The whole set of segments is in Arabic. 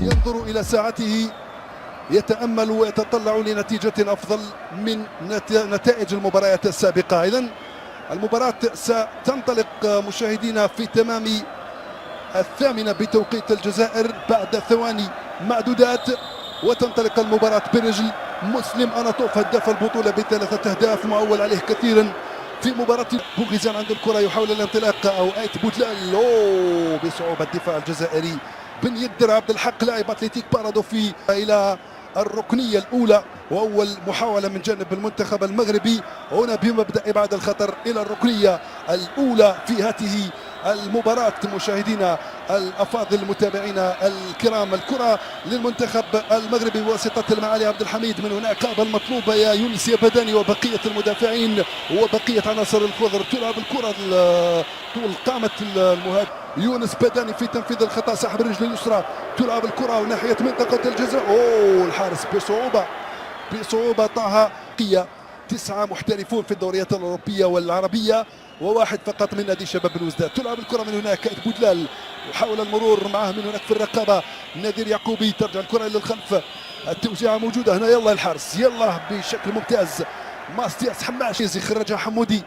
ينظر إلى ساعته، يتأمل ويتطلع لنتيجة أفضل من نتائج المباريات السابقة. إذن المباراة ستنطلق مشاهدينا في تمام 8 بتوقيت الجزائر بعد ثواني معدودات، وتنطلق المباراة برجل مسلم أناطوف هداف البطولة ب3 أهداف، معول عليه كثيرا في مباراة بوغيزان. عند الكرة يحاول الانطلاق أو آيت بوتلال بصعوبة الدفاع الجزائري. بن يدر عبد الحق لاعب اتلتيك بارادوفي إلى الركنية الأولى، وأول محاولة من جانب المنتخب المغربي هنا بمبدأ إبعاد الخطر إلى الركنية الأولى في هذه المباراة. مشاهدينا الأفاضل المتابعين الكرام، الكرة للمنتخب المغربي بواسطة المعالي عبد الحميد. من هناك قاب المطلوبة يا يونس يا بداني وبقية المدافعين وبقية عناصر الخضر. تلعب الكرة طول قامة المهاجم يونس بداني في تنفيذ الخطأ، سحب الرجل اليسرى، تلعب الكرة ناحية منطقة الجزاء. الحارس بصعوبة طه. 9 محترفون في الدوريات الأوروبية والعربية وواحد فقط من نادي شباب الوزداد. تلعب الكرة من هناك آيت بوتلال، يحاول المرور معه من هناك في الرقابة نادر يعقوبي، ترجع الكرة إلى الخلف، التوزيعة موجودة هنا. يلا الحارس يلا بشكل ممتاز، ماستياس حماش يخرجها حمودي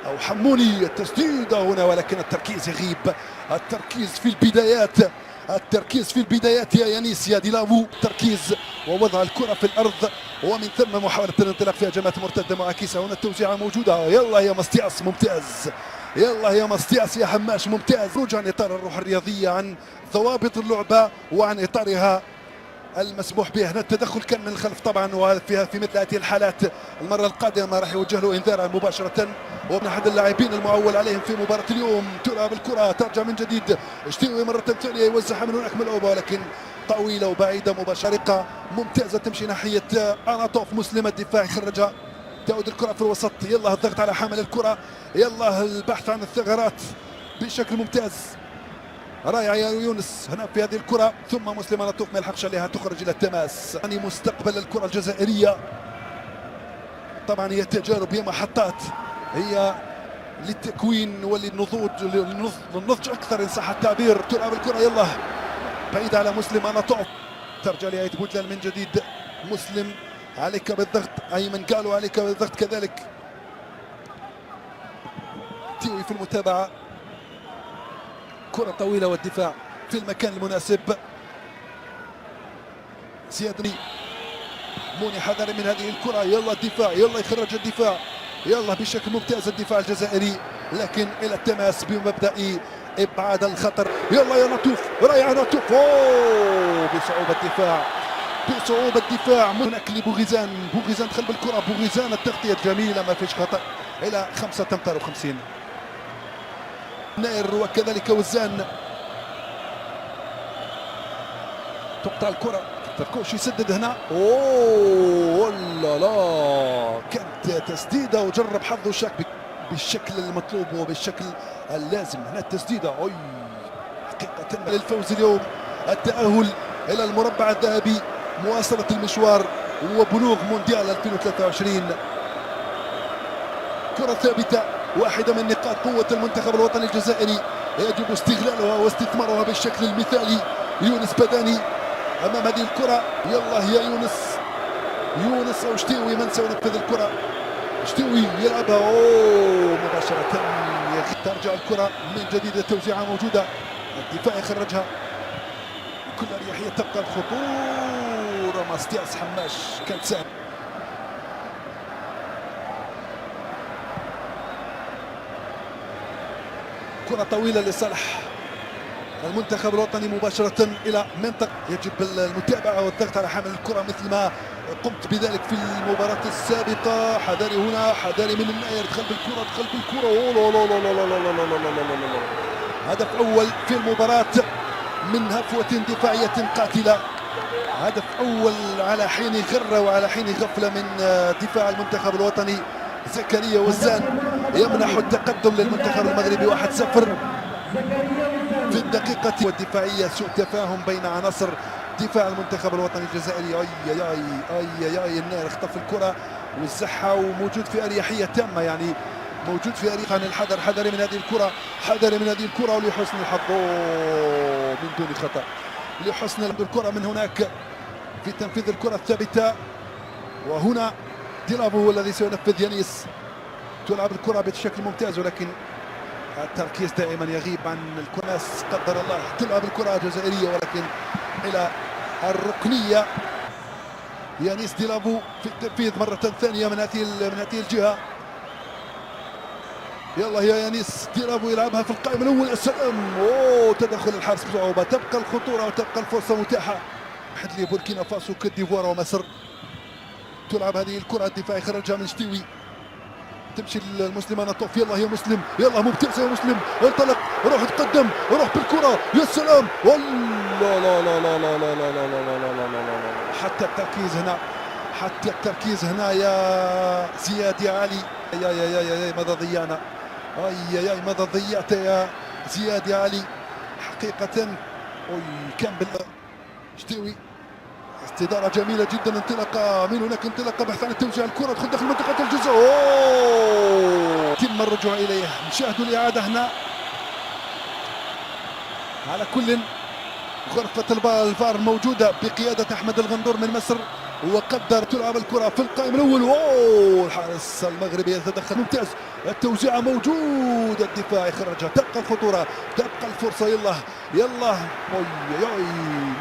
أو حموني، التسديدة هنا ولكن التركيز يغيب، التركيز في البدايات يا يانيس يا ديلافو، تركيز ووضع الكرة في الأرض، ومن ثم محاولة الانطلاق في هجمات مرتدة معاكسة. هنا التوزيعة موجودة، يلا يا ماستياس ممتاز، يلا يا ماستياس يا حماش ممتاز. خروج عن إطار الروح الرياضية، عن ضوابط اللعبة وعن إطارها المسموح به. هنا التدخل كان من الخلف طبعا، وفيها في مثل هذه الحالات المرة القادمة راح يوجه له انذار مباشرة، ومن احد اللاعبين المعول عليهم في مباراة اليوم. تلعب الكرة ترجع من جديد، اشتوي مرة ثانية يوزعها من هناك ملعوبة ولكن طويلة وبعيدة مباشرة ممتازة تمشي ناحية أناطوف مسلم، الدفاع يخرجها، تعود الكرة في الوسط. يلا الضغط على حامل الكرة، يلا البحث عن الثغرات بشكل ممتاز. رائع يا يونس هنا في هذه الكرة، ثم مسلم أناطوف ما يلحقش عليها، تخرج إلى التماس. يعني مستقبل الكرة الجزائرية طبعا هي تجارب، هي محطات، هي للتكوين وللنضوج، للنضج أكثر إن صح التعبير. تلعب الكرة يلا بعيدة على مسلم أناطوف، ترجع لآيت بوتلال من جديد. مسلم عليك بالضغط، أيمن قالوا عليك بالضغط كذلك. تيوي في المتابعة، كرة طويلة والدفاع في المكان المناسب. زياد موني حذر من هذه الكرة، يلا الدفاع، يلا يخرج الدفاع، يلا بشكل ممتاز الدفاع الجزائري، لكن إلى التماس بمبدأ إبعاد الخطر. يلا يا نطوف، رائع نطوف، بصعوبة الدفاع هناك لبوغيزان، بوغيزان دخل بالكرة، بوغيزان التغطية الجميلة ما فيش خطأ، إلى 5 أمتار و50. ناير وكذلك وزان، تقطع الكرة، تركوش يسدد هنا، لا كانت تسديدة وجرب حظه شاك بالشكل المطلوب وبالشكل اللازم. هنا التسديدة حقيقة للفوز اليوم، التأهل إلى المربع الذهبي، مواصلة المشوار وبلوغ مونديال 2023. كرة ثابتة، واحدة من نقاط قوة المنتخب الوطني الجزائري، يجب استغلالها واستثمارها بالشكل المثالي. يونس بداني أمام هذه الكرة، يلا يا يونس أو شتيوي من سينفذ الكرة، شتيوي يلعبها مباشرة، ترجع الكرة من جديد، التوزيعة موجودة، الدفاع يخرجها بكل أريحية، تبقى الخطورة. ماستياس حماش كانت سهل، كرة طويلة لصالح المنتخب الوطني مباشرة إلى منطقة، يجب المتابعة والضغط على حامل الكرة مثل ما قمت بذلك في المباراة السابقة. حذاري هنا، حذاري من الناير، دخل بالكرة هدف أول في المباراة من هفوة دفاعية قاتلة، هدف أول على حين غرة وعلى حين غفلة من دفاع المنتخب الوطني. زكريا وزان يمنح التقدم للمنتخب المغربي 1-0 في الدقيقة، والدفاعية سوء تفاهم بين عناصر دفاع المنتخب الوطني الجزائري. اي الناير اخطف الكرة وزحها، وموجود في أريحية تامة، يعني موجود في أريحية عن الحذر، حذري من هذه الكرة، حذري من هذه الكرة، ولحسن الحظ من دون خطأ، لحسن الكرة من هناك في تنفيذ الكرة الثابتة، وهنا ديلافو هو الذي سينفذ. يانيس تلعب الكرة بشكل ممتاز، ولكن التركيز دائما يغيب عن الكناس. قدر الله تلعب الكرة جزائرية ولكن إلى الركنية. يانيس ديلافو في التنفيذ مرة ثانية من هذه الجهة. يلا يا يانيس ديلافو يلعبها في القائم الأول. السلام، أوه تدخل الحارس بصعوبة. تبقى الخطورة وتبقى الفرصة متاحة. واحد لبوركينا فاسو كوت ديفوار ومصر. تلعب هذه الكرة الدفاع يخرجها من شتيوي. تمشي المسلم نطوف. يلا يا مسلم، يلا ممتازة يا مسلم. انطلق، روح تقدم، روح بالكرة. يا سلام، لا لا لا لا لا لا لا لا لا لا لا. حتى التركيز هنا، حتى التركيز هنا يا زياد يا علي. يا ماذا ضيعنا، يا ماذا ضيعت يا زياد يا علي حقيقة. كان شتيوي استدارة جميلة جدا. انطلاقة من هناك، انطلاقة بحث عن توزيع الكرة، تدخل داخل منطقة الجزاء. يتم الرجوع إليه. نشاهدوا الإعادة هنا. على كل غرفة الفار موجودة بقيادة أحمد الغندور من مصر، وقدر تلعب الكرة في القائم الأول. الحارس المغربي يتدخل، ممتاز التوزيع موجود. الدفاع يخرجها، تبقى الخطورة، تبقى الفرصة. يلا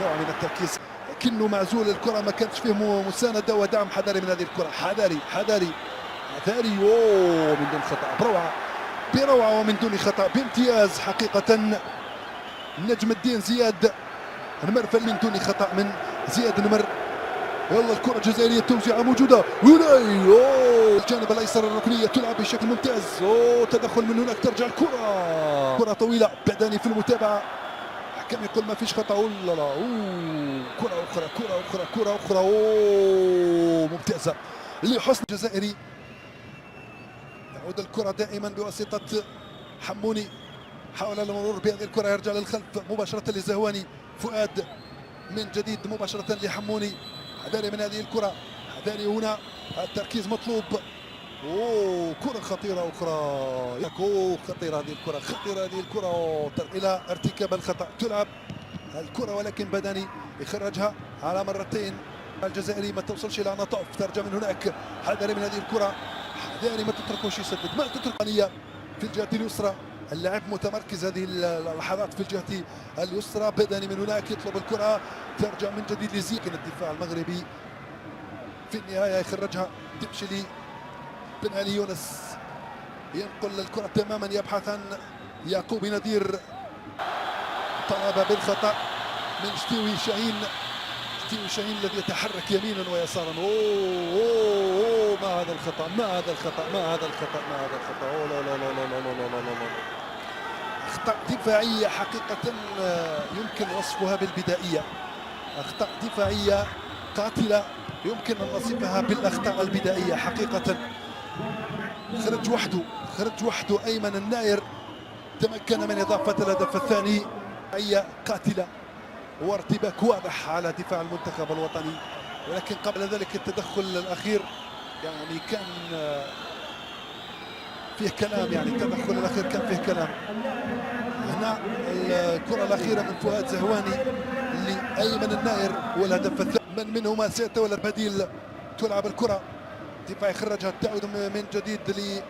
نوع من التركيز، لكنه معزول. الكرة ما كانش فيه مساندة ودعم. حذري من هذه الكرة، حذري. من دون خطأ، بروعة ومن دون خطأ، بامتياز حقيقة. نجم الدين زياد نمر من دون خطأ من زياد نمر. يلا الكرة الجزائرية، التوزيعة موجودة. الجانب الأيسر الركنية تلعب بشكل ممتاز. تدخل من هناك، ترجع الكرة. كرة طويلة، بدني في المتابعة. حكم يقول ما فيش خطأ. لا كرة أخرى ممتازة لحسن الجزائري. يعود الكرة دائما بواسطة حموني. حاول المرور بهذه الكرة، يرجع للخلف مباشرة لزهواني. فؤاد من جديد مباشرة لحموني. حذاري من هذه الكرة، حذاري هنا، التركيز مطلوب. كرة خطيرة أخرى. خطيرة هذه الكرة، إلى ارتكاب الخطأ. تلعب الكرة ولكن بدني يخرجها على مرتين. الجزائري ما توصلش إلى نطاف، ترجع من هناك. حذاري من هذه الكرة، حذاري ما تتركوش يسدد، ما تترك في الجهة اليسرى. اللاعب متمركز هذه اللحظات في الجهة اليسرى. بدني من هناك، يطلب الكرة، ترجع من جديد لزيك. الدفاع المغربي في النهاية يخرجها، تمشي لي بن علي يونس، ينقل الكرة تماما، يبحث عن يعقوب نذير. طلب بالخطأ من شتيوي شاهين الذي يتحرك يمينا ويسارا. ما هذا الخطأ، لا أخطاء دفاعية حقيقة يمكن وصفها بالبدائية. أخطاء دفاعية قاتلة يمكن أن نصفها بالأخطاء البدائية حقيقة. خرج وحده أيمن الناير، تمكن من إضافة الهدف الثاني. هي قاتلة وارتباك واضح على دفاع المنتخب الوطني، ولكن قبل ذلك التدخل الأخير يعني كان فيه كلام. التدخل الأخير كان فيه كلام. هنا الكرة الأخيرة من فؤاد زهواني لأيمن الناير والهدف الثاني. منهما سيتولى البديل. تلعب الكرة، دفاع يخرجها، تعود من جديد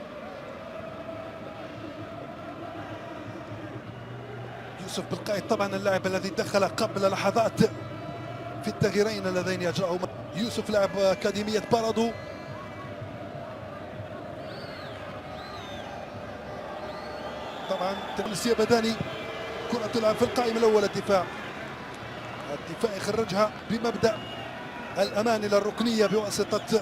يوسف بالقايد. طبعا اللاعب الذي دخل قبل لحظات في التغييرين اللذين اجراهما. يوسف لاعب اكاديميه بارادو. طبعا تونسيه بداني. كره تلعب في القائم الاول. الدفاع يخرجها بمبدا الامان الى الركنيه بواسطه